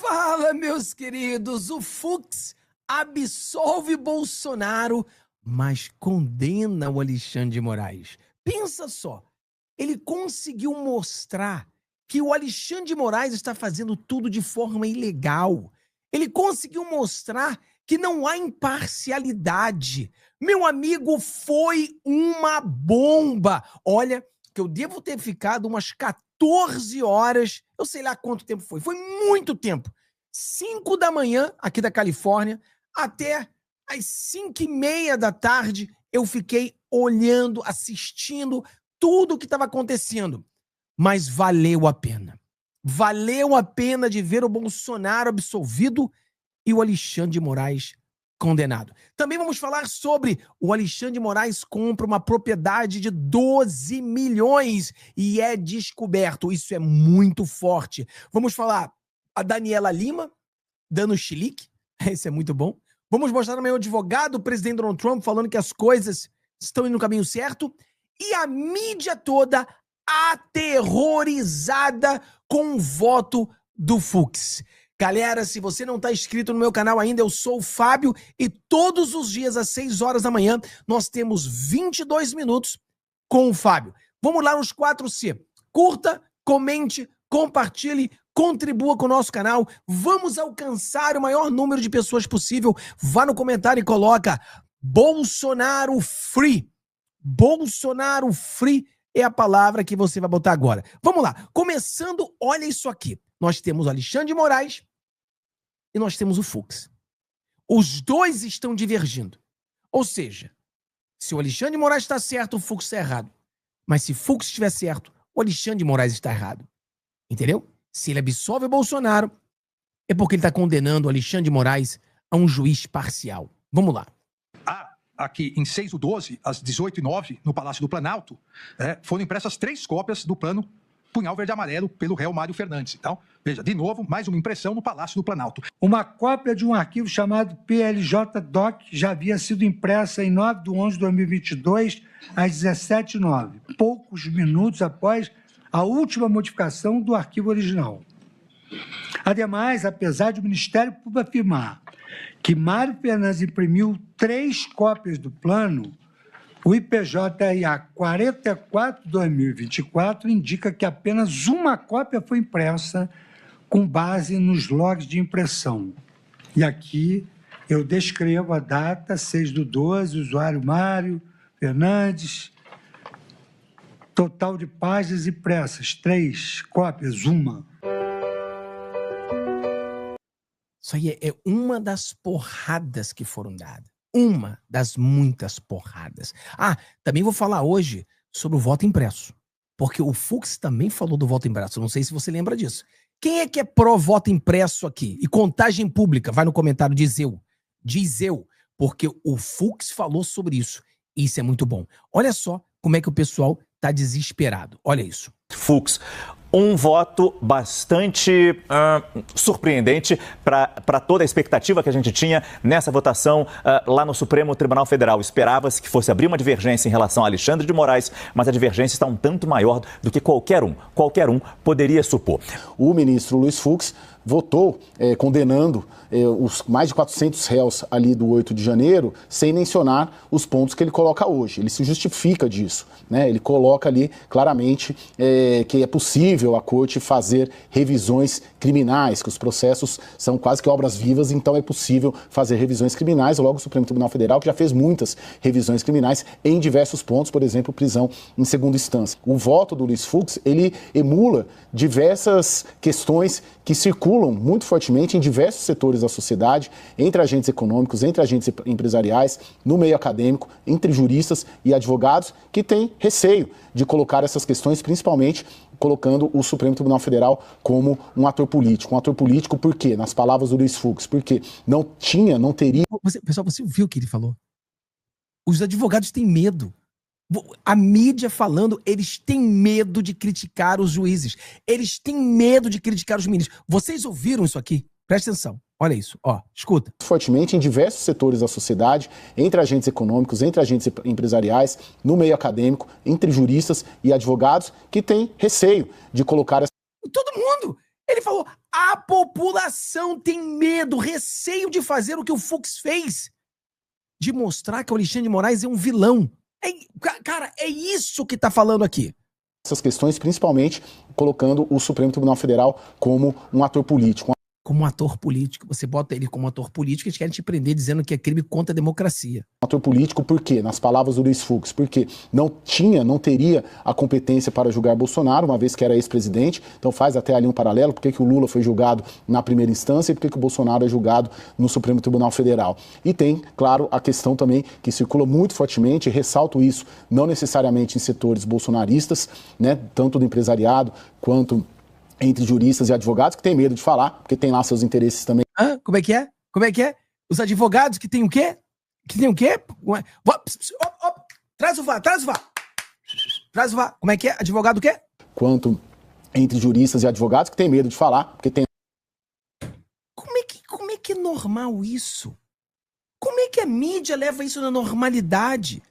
Fala, meus queridos, o Fux absolve Bolsonaro, mas condena o Alexandre de Moraes. Pensa só, ele conseguiu mostrar que o Alexandre de Moraes está fazendo tudo de forma ilegal. Ele conseguiu mostrar que não há imparcialidade. Meu amigo, foi uma bomba. Olha, que eu devo ter ficado umas 14 horas, eu sei lá quanto tempo foi muito tempo. 5 da manhã, aqui da Califórnia, até às 5:30 da tarde, eu fiquei olhando, assistindo tudo o que estava acontecendo. Mas valeu a pena. Valeu a pena de ver o Bolsonaro absolvido e o Alexandre de Moraes condenado. Também vamos falar sobre o Alexandre de Moraes compra uma propriedade de 12 milhões e é descoberto. Isso é muito forte. Vamos falar a Daniela Lima dando chilique. Isso é muito bom. Vamos mostrar também o advogado do presidente Donald Trump falando que as coisas estão indo no caminho certo. E a mídia toda aterrorizada com o voto do Fux. Galera, se você não está inscrito no meu canal ainda, eu sou o Fábio e todos os dias às 6 horas da manhã nós temos 22 minutos com o Fábio. Vamos lá nos 4C. Curta, comente, compartilhe, contribua com o nosso canal. Vamos alcançar o maior número de pessoas possível. Vá no comentário e coloca Bolsonaro Free. Bolsonaro Free é a palavra que você vai botar agora. Vamos lá. Começando, olha isso aqui. Nós temos o Alexandre de Moraes e nós temos o Fux. Os dois estão divergindo. Ou seja, se o Alexandre de Moraes está certo, o Fux está errado. Mas se o Fux estiver certo, o Alexandre de Moraes está errado. Entendeu? Se ele absolve o Bolsonaro, é porque ele está condenando o Alexandre de Moraes a um juiz parcial. Vamos lá. Aqui em 6/12, às 18h09, no Palácio do Planalto, foram impressas 3 cópias do plano Punhal Verde e Amarelo pelo réu Mário Fernandes. Então, veja, de novo, mais uma impressão no Palácio do Planalto. Uma cópia de um arquivo chamado PLJ-DOC já havia sido impressa em 9/11/2022, às 17h09, poucos minutos após a última modificação do arquivo original. Ademais, apesar de o Ministério Público afirmar que Mário Fernandes imprimiu 3 cópias do plano, o IPJRA 44/2024 indica que apenas uma cópia foi impressa com base nos logs de impressão. E aqui eu descrevo a data, 6/12, usuário Mário Fernandes, total de páginas impressas, 3 cópias, uma. Isso aí é uma das porradas que foram dadas. Uma das muitas porradas. Também vou falar hoje sobre o voto impresso. Porque o Fux também falou do voto impresso. Não sei se você lembra disso. Quem é que é pró-voto impresso aqui? E contagem pública? Vai no comentário, diz eu. Diz eu. Porque o Fux falou sobre isso. Isso é muito bom. Olha só como é que o pessoal tá desesperado. Olha isso. Fux. Um voto bastante surpreendente para toda a expectativa que a gente tinha nessa votação lá no Supremo Tribunal Federal. Esperava-se que fosse abrir uma divergência em relação a Alexandre de Moraes, mas a divergência está um tanto maior do que qualquer um poderia supor. O ministro Luiz Fux votou condenando os mais de 400 réus ali do 8 de janeiro, sem mencionar os pontos que ele coloca hoje. Ele se justifica disso, né? Ele coloca ali claramente que é possível a corte fazer revisões criminais, que os processos são quase que obras vivas, então é possível fazer revisões criminais. Logo, o Supremo Tribunal Federal, que já fez muitas revisões criminais em diversos pontos, por exemplo, prisão em segunda instância. O voto do Luiz Fux, ele emula diversas questões que circulam muito fortemente em diversos setores da sociedade, entre agentes econômicos, entre agentes empresariais, no meio acadêmico, entre juristas e advogados, que têm receio de colocar essas questões, principalmente colocando o Supremo Tribunal Federal como um ator político. Um ator político por quê? Nas palavras do Luiz Fux, porque não teria... Pessoal, você ouviu o que ele falou? Os advogados têm medo. A mídia falando, eles têm medo de criticar os juízes. Eles têm medo de criticar os ministros. Vocês ouviram isso aqui? Presta atenção. Olha isso, escuta. Fortemente em diversos setores da sociedade, entre agentes econômicos, entre agentes empresariais, no meio acadêmico, entre juristas e advogados, que têm receio de colocar... Todo mundo! Ele falou, a população tem medo, receio de fazer o que o Fux fez, de mostrar que o Alexandre de Moraes é um vilão. Cara, é isso que tá falando aqui. Essas questões, principalmente colocando o Supremo Tribunal Federal como um ator político. Como um ator político, você bota ele como ator político, eles querem te prender dizendo que é crime contra a democracia. Um ator político por quê? Nas palavras do Luiz Fux, porque não teria a competência para julgar Bolsonaro, uma vez que era ex-presidente, então faz até ali um paralelo, por que o Lula foi julgado na primeira instância e por que o Bolsonaro é julgado no Supremo Tribunal Federal. E tem, claro, a questão também que circula muito fortemente, ressalto isso, não necessariamente em setores bolsonaristas, né, tanto do empresariado quanto entre juristas e advogados, que tem medo de falar, porque tem lá seus interesses também. Como é que é? Como é que é? Os advogados que tem o quê? Que tem o quê? Traz o VAR, traz o VAR. Traz o VAR. Como é que é? Advogado o quê? Quanto entre juristas e advogados, que tem medo de falar, porque tem... Como é que é normal isso? Como é que a mídia leva isso na normalidade?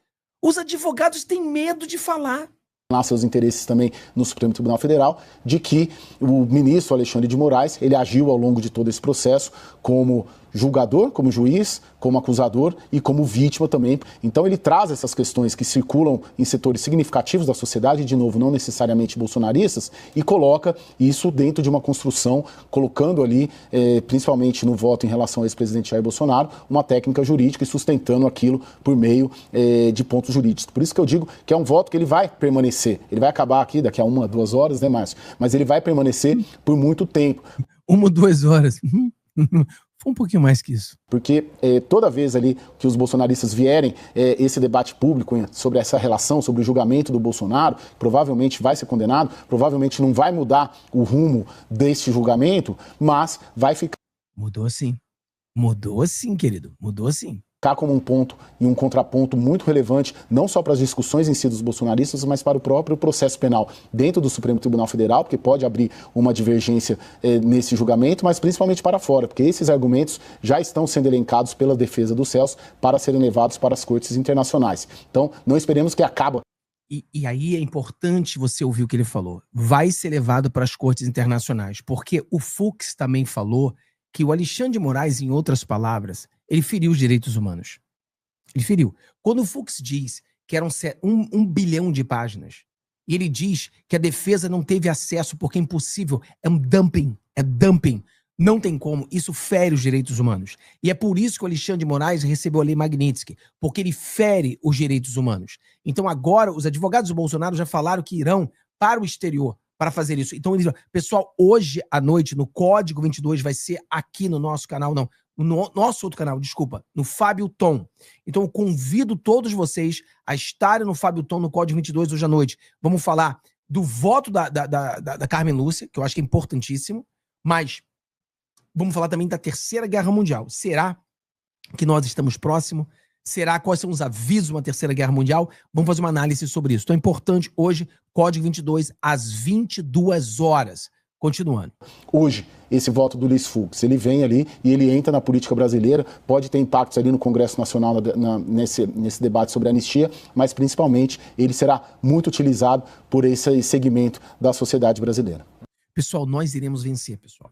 Os advogados têm medo de falar. Lá seus interesses também no Supremo Tribunal Federal, de que o ministro Alexandre de Moraes, ele agiu ao longo de todo esse processo como julgador, como juiz, como acusador e como vítima também. Então ele traz essas questões que circulam em setores significativos da sociedade, de novo, não necessariamente bolsonaristas, e coloca isso dentro de uma construção, colocando ali, principalmente no voto em relação ao ex-presidente Jair Bolsonaro, uma técnica jurídica e sustentando aquilo por meio de pontos jurídicos. Por isso que eu digo que é um voto que ele vai permanecer. Ele vai acabar aqui daqui a 1, 2 horas, né, Márcio? Mas ele vai permanecer por muito tempo. 1, 2 horas. Foi um pouquinho mais que isso. Porque toda vez ali que os bolsonaristas vierem esse debate público sobre essa relação, sobre o julgamento do Bolsonaro, provavelmente vai ser condenado, provavelmente não vai mudar o rumo deste julgamento, mas vai ficar... Mudou sim. Mudou sim, querido. Mudou sim. Ficar como um ponto e um contraponto muito relevante, não só para as discussões em si dos bolsonaristas, mas para o próprio processo penal dentro do Supremo Tribunal Federal, porque pode abrir uma divergência nesse julgamento, mas principalmente para fora, porque esses argumentos já estão sendo elencados pela defesa do Celso para serem levados para as cortes internacionais. Então, não esperemos que acabe. E aí é importante você ouvir o que ele falou. Vai ser levado para as cortes internacionais, porque o Fux também falou que o Alexandre de Moraes, em outras palavras, ele feriu os direitos humanos. Ele feriu. Quando o Fux diz que eram 1 bilhão de páginas, e ele diz que a defesa não teve acesso porque é impossível, é um dumping, não tem como, isso fere os direitos humanos. E é por isso que o Alexandre de Moraes recebeu a Lei Magnitsky, porque ele fere os direitos humanos. Então agora os advogados do Bolsonaro já falaram que irão para o exterior para fazer isso. Então, pessoal, hoje à noite, no Código 22, vai ser aqui no nosso canal, não, no nosso outro canal, desculpa, no Fábio Tom. Então, eu convido todos vocês a estarem no Fábio Tom, no Código 22, hoje à noite. Vamos falar do voto da Carmen Lúcia, que eu acho que é importantíssimo, mas vamos falar também da Terceira Guerra Mundial. Será que nós estamos próximos? Será? Quais são os avisos de uma Terceira Guerra Mundial? Vamos fazer uma análise sobre isso. Então é importante hoje, Código 22, às 22 horas. Continuando. Hoje, esse voto do Luiz Fux, ele vem ali e ele entra na política brasileira, pode ter impactos ali no Congresso Nacional nesse debate sobre a anistia, mas principalmente ele será muito utilizado por esse segmento da sociedade brasileira. Pessoal, nós iremos vencer, pessoal.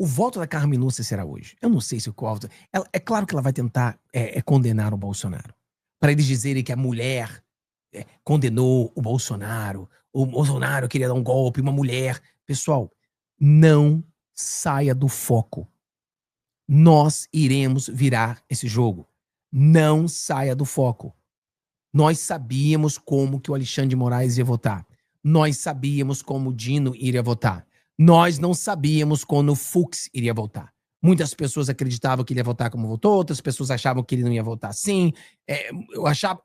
O voto da Carmen Lúcia será hoje. Eu não sei se o voto... É claro que ela vai tentar condenar o Bolsonaro. Para eles dizerem que a mulher condenou o Bolsonaro queria dar um golpe, uma mulher. Pessoal, não saia do foco. Nós iremos virar esse jogo. Não saia do foco. Nós sabíamos como que o Alexandre de Moraes ia votar. Nós sabíamos como o Dino iria votar. Nós não sabíamos quando o Fux iria votar. Muitas pessoas acreditavam que ele ia votar como votou, outras pessoas achavam que ele não ia votar assim. Eu achava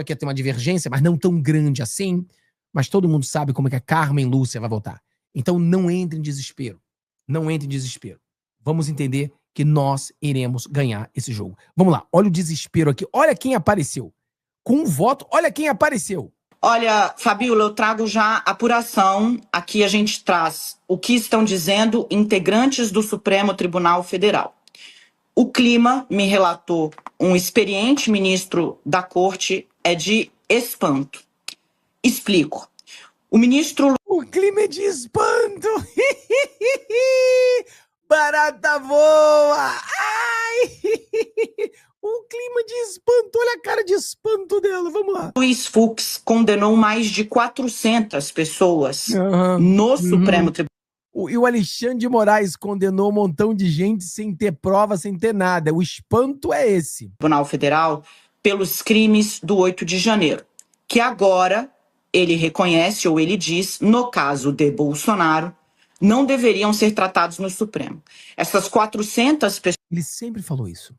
que ia ter uma divergência, mas não tão grande assim. Mas todo mundo sabe como é que a Carmen Lúcia vai votar. Então não entre em desespero. Não entre em desespero. Vamos entender que nós iremos ganhar esse jogo. Vamos lá, olha o desespero aqui. Olha quem apareceu. Com um voto, olha quem apareceu. Olha, Fabíola, eu trago já apuração. Aqui a gente traz o que estão dizendo integrantes do Supremo Tribunal Federal. O clima, me relatou um experiente ministro da Corte, é de espanto. Explico. O clima é de espanto. espanto. Barata voa. Ai! Um clima de espanto. Olha a cara de espanto dela. Vamos lá. Luiz Fux condenou mais de 400 pessoas no Supremo Tribunal E o Alexandre de Moraes condenou um montão de gente sem ter prova, sem ter nada. O espanto é esse. Federal pelos crimes do 8 de janeiro, que agora ele reconhece ou ele diz, no caso de Bolsonaro, não deveriam ser tratados no Supremo. Essas 400 pessoas... Ele sempre falou isso.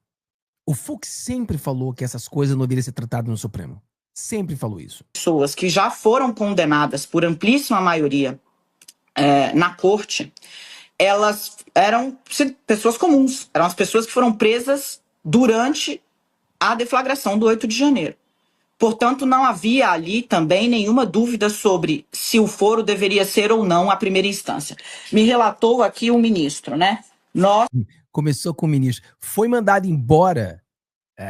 O Fux sempre falou que essas coisas não deveriam ser tratadas no Supremo. Sempre falou isso. Pessoas que já foram condenadas por amplíssima maioria na corte, elas eram pessoas comuns. Eram as pessoas que foram presas durante a deflagração do 8 de janeiro. Portanto, não havia ali também nenhuma dúvida sobre se o foro deveria ser ou não a primeira instância. Me relatou aqui o ministro, né? Começou com o ministro. Foi mandado embora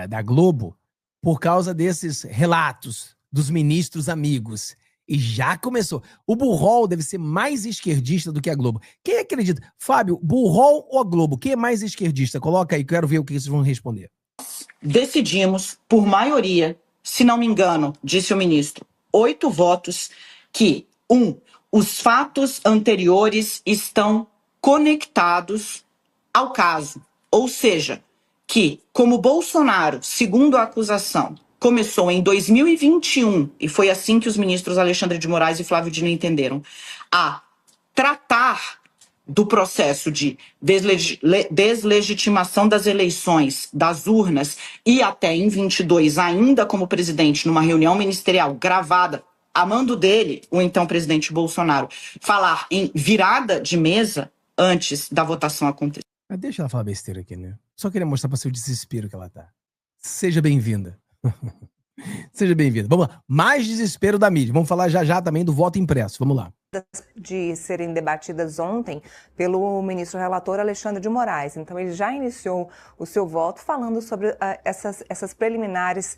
da Globo por causa desses relatos dos ministros amigos. E já começou. O Burrol deve ser mais esquerdista do que a Globo. Quem acredita? Fábio, Burrol ou a Globo? Quem é mais esquerdista? Coloca aí, quero ver o que vocês vão responder. Decidimos, por maioria, se não me engano, disse o ministro, 8 votos, que, os fatos anteriores estão conectados ao caso. Ou seja, que, como Bolsonaro, segundo a acusação, começou em 2021, e foi assim que os ministros Alexandre de Moraes e Flávio Dino entenderam, a tratar do processo de deslegitimação das eleições, das urnas, e até em 22, ainda como presidente, numa reunião ministerial gravada, a mando dele, o então presidente Bolsonaro, falar em virada de mesa antes da votação acontecer. Mas deixa ela falar besteira aqui, né? Só queria mostrar para você o desespero que ela tá. Seja bem-vinda. Seja bem-vinda. Vamos lá. Mais desespero da mídia. Vamos falar já também do voto impresso. Vamos lá. De serem debatidas ontem pelo ministro relator Alexandre de Moraes. Então, ele já iniciou o seu voto falando sobre essas preliminares,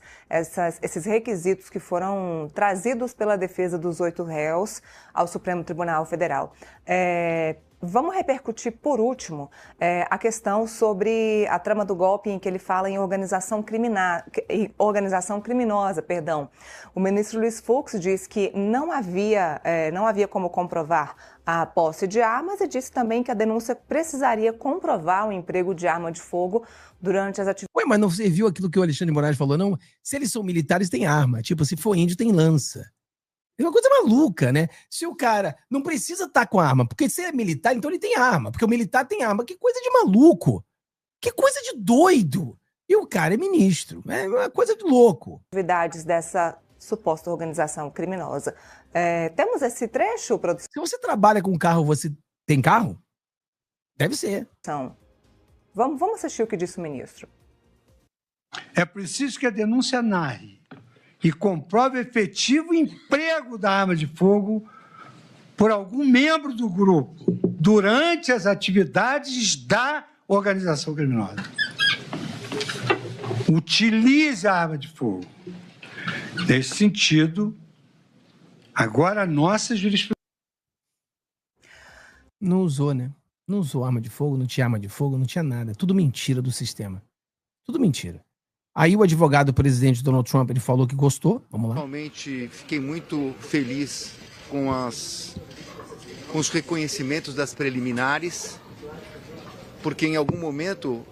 esses requisitos que foram trazidos pela defesa dos 8 réus ao Supremo Tribunal Federal. Vamos repercutir, por último, a questão sobre a trama do golpe em que ele fala em organização criminosa. O ministro Luiz Fux disse que não havia como comprovar a posse de armas e disse também que a denúncia precisaria comprovar o emprego de arma de fogo durante as atividades. Ué, mas não você viu aquilo que o Alexandre de Moraes falou, não? Se eles são militares, tem arma. Tipo, se for índio, tem lança. É uma coisa maluca, né? Se o cara não precisa estar com arma, porque se é militar, então ele tem arma, porque o militar tem arma. Que coisa de maluco! Que coisa de doido! E o cara é ministro. É uma coisa de louco. Atividades dessa suposta organização criminosa. Temos esse trecho, produção? Se você trabalha com carro, você tem carro? Deve ser. Vamos assistir o que disse o ministro. É preciso que a denúncia narre e comprove efetivo emprego da arma de fogo por algum membro do grupo durante as atividades da organização criminosa. Utilize a arma de fogo. Nesse sentido, agora a nossa jurisprudência... Não usou, né? Não usou arma de fogo, não tinha arma de fogo, não tinha nada. Tudo mentira do sistema. Tudo mentira. Aí o advogado presidente Donald Trump, ele falou que gostou. Vamos lá. Realmente fiquei muito feliz com os reconhecimentos das preliminares, porque em algum momento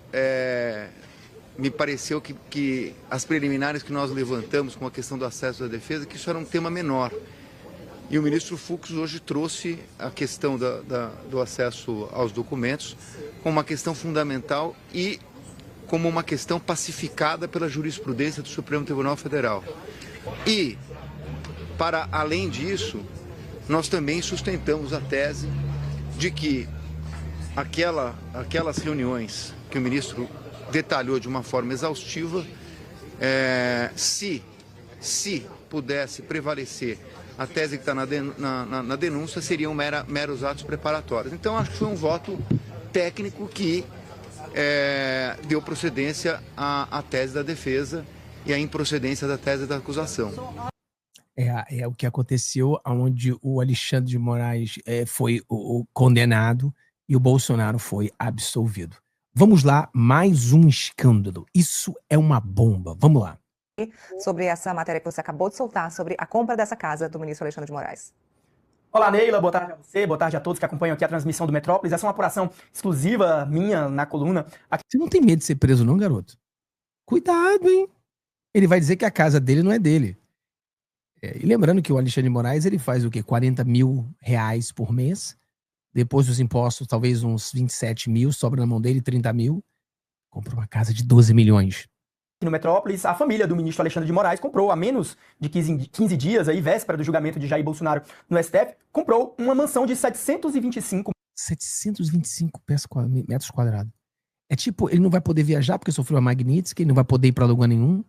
me pareceu que as preliminares que nós levantamos com a questão do acesso à defesa, que isso era um tema menor. E o ministro Fux hoje trouxe a questão do acesso aos documentos como uma questão fundamental e como uma questão pacificada pela jurisprudência do Supremo Tribunal Federal. E, para além disso, nós também sustentamos a tese de que aquelas reuniões que o ministro detalhou de uma forma exaustiva, se pudesse prevalecer a tese que está na denúncia, seriam meros atos preparatórios. Então, acho que foi um voto técnico que deu procedência à tese da defesa e à improcedência da tese da acusação. É o que aconteceu, onde o Alexandre de Moraes foi o condenado e o Bolsonaro foi absolvido. Vamos lá, mais um escândalo. Isso é uma bomba. Vamos lá. Sobre essa matéria que você acabou de soltar, sobre a compra dessa casa do ministro Alexandre de Moraes. Olá, Neila, boa tarde a você, boa tarde a todos que acompanham aqui a transmissão do Metrópolis. Essa é uma apuração exclusiva minha na coluna. Você não tem medo de ser preso não, garoto? Cuidado, hein? Ele vai dizer que a casa dele não é dele. E lembrando que o Alexandre de Moraes, ele faz o quê? 40 mil reais por mês. Depois dos impostos, talvez uns 27 mil, sobra na mão dele 30 mil. Comprou uma casa de 12 milhões. No Metrópolis, a família do ministro Alexandre de Moraes comprou há menos de 15 dias, aí, véspera do julgamento de Jair Bolsonaro no STF, comprou uma mansão de 725 metros quadrados. É tipo, ele não vai poder viajar porque sofreu a Magnitsky, ele não vai poder ir pra lugar nenhum,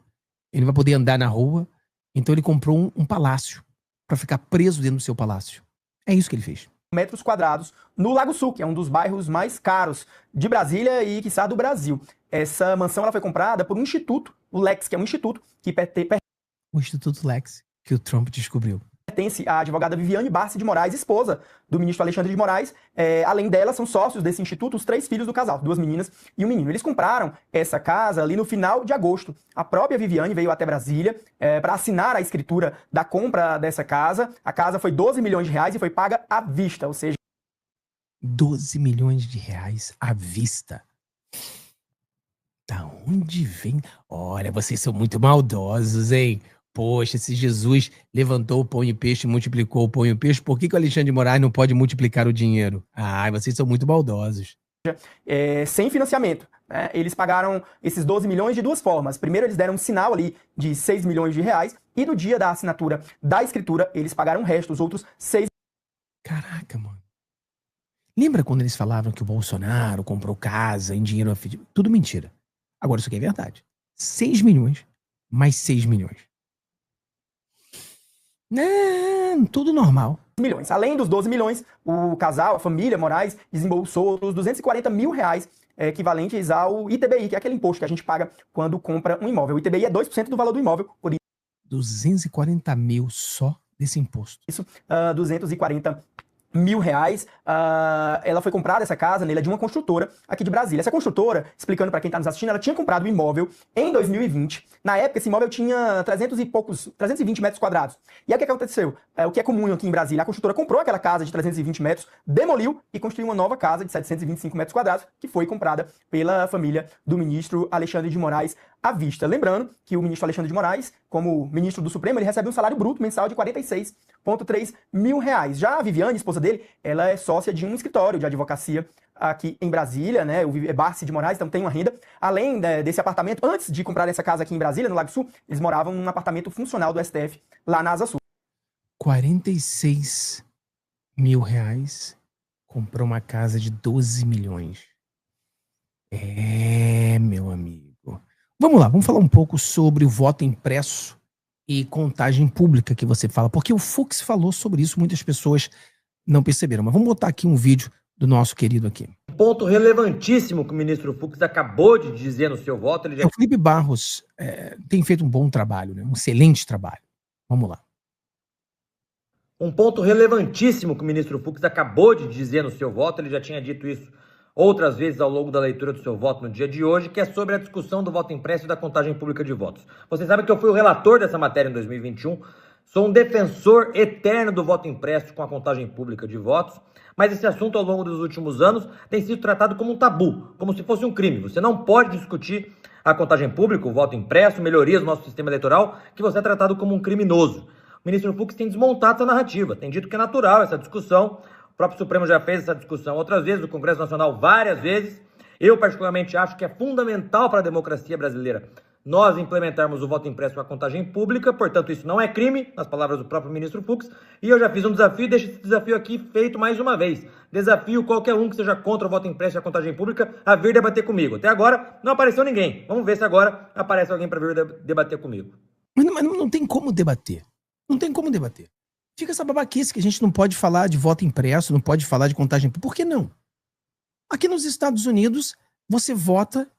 ele não vai poder andar na rua. Então ele comprou um palácio pra ficar preso dentro do seu palácio. É isso que ele fez. metros quadrados no Lago Sul, que é um dos bairros mais caros de Brasília e, quiçá, do Brasil. Essa mansão ela foi comprada por um instituto, o Lex, que é um instituto que O Instituto Lex, que o Trump descobriu. Pertence à advogada Viviane Barsi de Moraes, esposa do ministro Alexandre de Moraes. Além dela, são sócios desse instituto os 3 filhos do casal, 2 meninas e um menino. Eles compraram essa casa ali no final de agosto. A própria Viviane veio até Brasília para assinar a escritura da compra dessa casa. A casa foi 12 milhões de reais e foi paga à vista, ou seja... 12 milhões de reais à vista. Da onde vem? Olha, vocês são muito maldosos, hein? Poxa, se Jesus levantou o pão e peixe e multiplicou o pão e o peixe, por que o Alexandre de Moraes não pode multiplicar o dinheiro? Ah, vocês são muito maldosos. Sem financiamento. Né? Eles pagaram esses 12 milhões de 2 formas. Primeiro, eles deram um sinal ali de 6 milhões de reais e no dia da assinatura da escritura, eles pagaram o resto, os outros 6. Caraca, mano. Lembra quando eles falavam que o Bolsonaro comprou casa em dinheiro? Tudo mentira. Agora isso aqui é verdade. 6 milhões mais 6 milhões. Tudo normal. Milhões. Além dos 12 milhões, o casal, a família Moraes, desembolsou outros 240 mil reais, equivalentes ao ITBI, que é aquele imposto que a gente paga quando compra um imóvel. O ITBI é 2% do valor do imóvel. Por 240 mil só desse imposto. Isso, 240 mil reais. Ela foi comprada, essa casa, de uma construtora aqui de Brasília. Essa construtora, explicando para quem está nos assistindo, ela tinha comprado o imóvel em 2020. Na época, esse imóvel tinha 320 metros quadrados. E aí o que aconteceu? O que é comum aqui em Brasília, a construtora comprou aquela casa de 320 metros, demoliu e construiu uma nova casa de 725 metros quadrados, que foi comprada pela família do ministro Alexandre de Moraes à vista. Lembrando que o ministro Alexandre de Moraes, como ministro do Supremo, ele recebe um salário bruto mensal de 46,3 mil reais. Já a Viviane, esposa dele, ela é sócia de um escritório de advocacia aqui em Brasília, né? O Barsi de Moraes, então tem uma renda. Além desse apartamento, antes de comprar essa casa aqui em Brasília, no Lago Sul, eles moravam num apartamento funcional do STF, lá na Asa Sul. 46 mil reais, comprou uma casa de 12 milhões. Meu amigo. Vamos lá, vamos falar um pouco sobre o voto impresso e contagem pública que você fala, porque o Fux falou sobre isso, muitas pessoas não perceberam. Mas vamos botar aqui um vídeo do nosso querido aqui. Um ponto relevantíssimo que o ministro Fux acabou de dizer no seu voto. O Felipe Barros tem feito um bom trabalho, né? Um excelente trabalho. Vamos lá. Um ponto relevantíssimo que o ministro Fux acabou de dizer no seu voto, ele já tinha dito isso outras vezes ao longo da leitura do seu voto no dia de hoje, que é sobre a discussão do voto impresso e da contagem pública de votos. Vocês sabem que eu fui o relator dessa matéria em 2021, sou um defensor eterno do voto impresso com a contagem pública de votos, mas esse assunto ao longo dos últimos anos tem sido tratado como um tabu, como se fosse um crime. Você não pode discutir a contagem pública, o voto impresso, melhorias do nosso sistema eleitoral, que você é tratado como um criminoso. O ministro Fux tem desmontado essa narrativa, tem dito que é natural essa discussão. O próprio Supremo já fez essa discussão outras vezes, o Congresso Nacional várias vezes. Eu, particularmente, acho que é fundamental para a democracia brasileira nós implementarmos o voto impresso com a contagem pública, portanto, isso não é crime, nas palavras do próprio ministro Fux, e eu já fiz um desafio e deixo esse desafio aqui feito mais uma vez. Desafio qualquer um que seja contra o voto impresso e a contagem pública a vir debater comigo. Até agora, não apareceu ninguém. Vamos ver se agora aparece alguém para vir debater comigo. Mas não tem como debater. Não tem como debater. Fica essa babaquice que a gente não pode falar de voto impresso, não pode falar de contagem pública. Por que não? Aqui nos Estados Unidos, você vota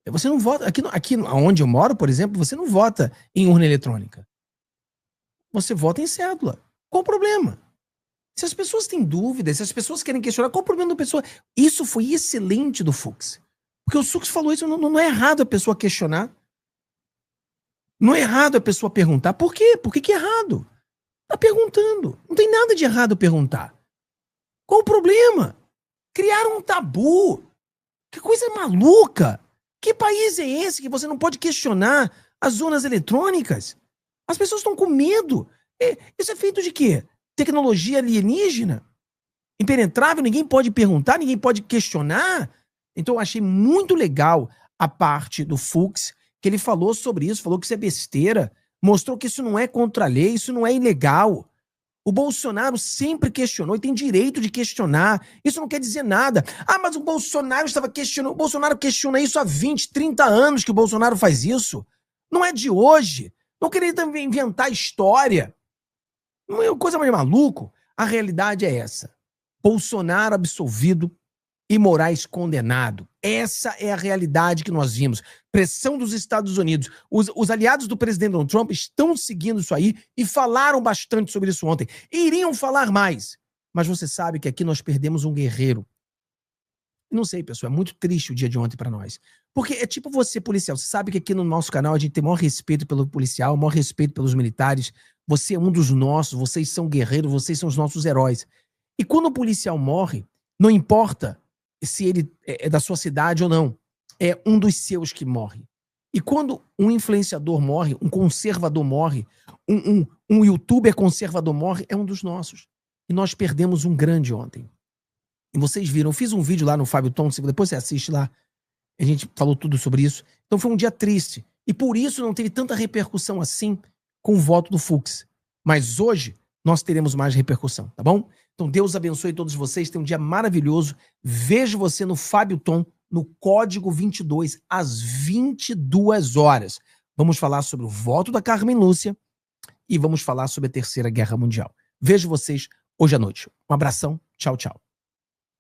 você não vota... Aqui onde eu moro, por exemplo, você não vota em urna eletrônica. você vota em cédula. Qual o problema? Se as pessoas têm dúvidas, se as pessoas querem questionar, qual o problema da pessoa? Isso foi excelente do Fux. Porque o Fux falou isso, não é errado a pessoa questionar. Não é errado a pessoa perguntar. Por quê? Por que é errado? Tá perguntando. Não tem nada de errado perguntar. Qual o problema? Criaram um tabu. Que coisa maluca. Que país é esse que você não pode questionar as urnas eletrônicas? As pessoas estão com medo. Isso é feito de quê? Tecnologia alienígena? Impenetrável? Ninguém pode perguntar, ninguém pode questionar? Então eu achei muito legal a parte do Fux, que ele falou sobre isso, falou que isso é besteira, mostrou que isso não é contra a lei, isso não é ilegal. O Bolsonaro sempre questionou e tem direito de questionar. Isso não quer dizer nada. Ah, mas o Bolsonaro estava questionando. O Bolsonaro questiona isso há 20, 30 anos que o Bolsonaro faz isso. Não é de hoje. Não queria também inventar história. Não é coisa mais maluco. A realidade é essa. Bolsonaro absolvido e Moraes condenado. Essa é a realidade que nós vimos. Pressão dos Estados Unidos. Os aliados do presidente Donald Trump estão seguindo isso aí e falaram bastante sobre isso ontem. Iriam falar mais. Mas você sabe que aqui nós perdemos um guerreiro. Não sei, pessoal, é muito triste o dia de ontem para nós. Porque é tipo você, policial. Você sabe que aqui no nosso canal a gente tem o maior respeito pelo policial, o maior respeito pelos militares. Você é um dos nossos, vocês são guerreiros, vocês são os nossos heróis. E quando o policial morre, não importa se ele é da sua cidade ou não, é um dos seus que morre. E quando um influenciador morre, um conservador morre, um youtuber conservador morre, é um dos nossos. E nós perdemos um grande ontem. E vocês viram, eu fiz um vídeo lá no Fábio Tom, depois você assiste lá, a gente falou tudo sobre isso. Então foi um dia triste. E por isso não teve tanta repercussão assim com o voto do Fux. Mas hoje nós teremos mais repercussão, tá bom? Então Deus abençoe todos vocês, tenham um dia maravilhoso. Vejo você no Fábio Tom, no Código 22, às 22 horas. Vamos falar sobre o voto da Carmen Lúcia e vamos falar sobre a Terceira Guerra Mundial. Vejo vocês hoje à noite. Um abração, tchau, tchau.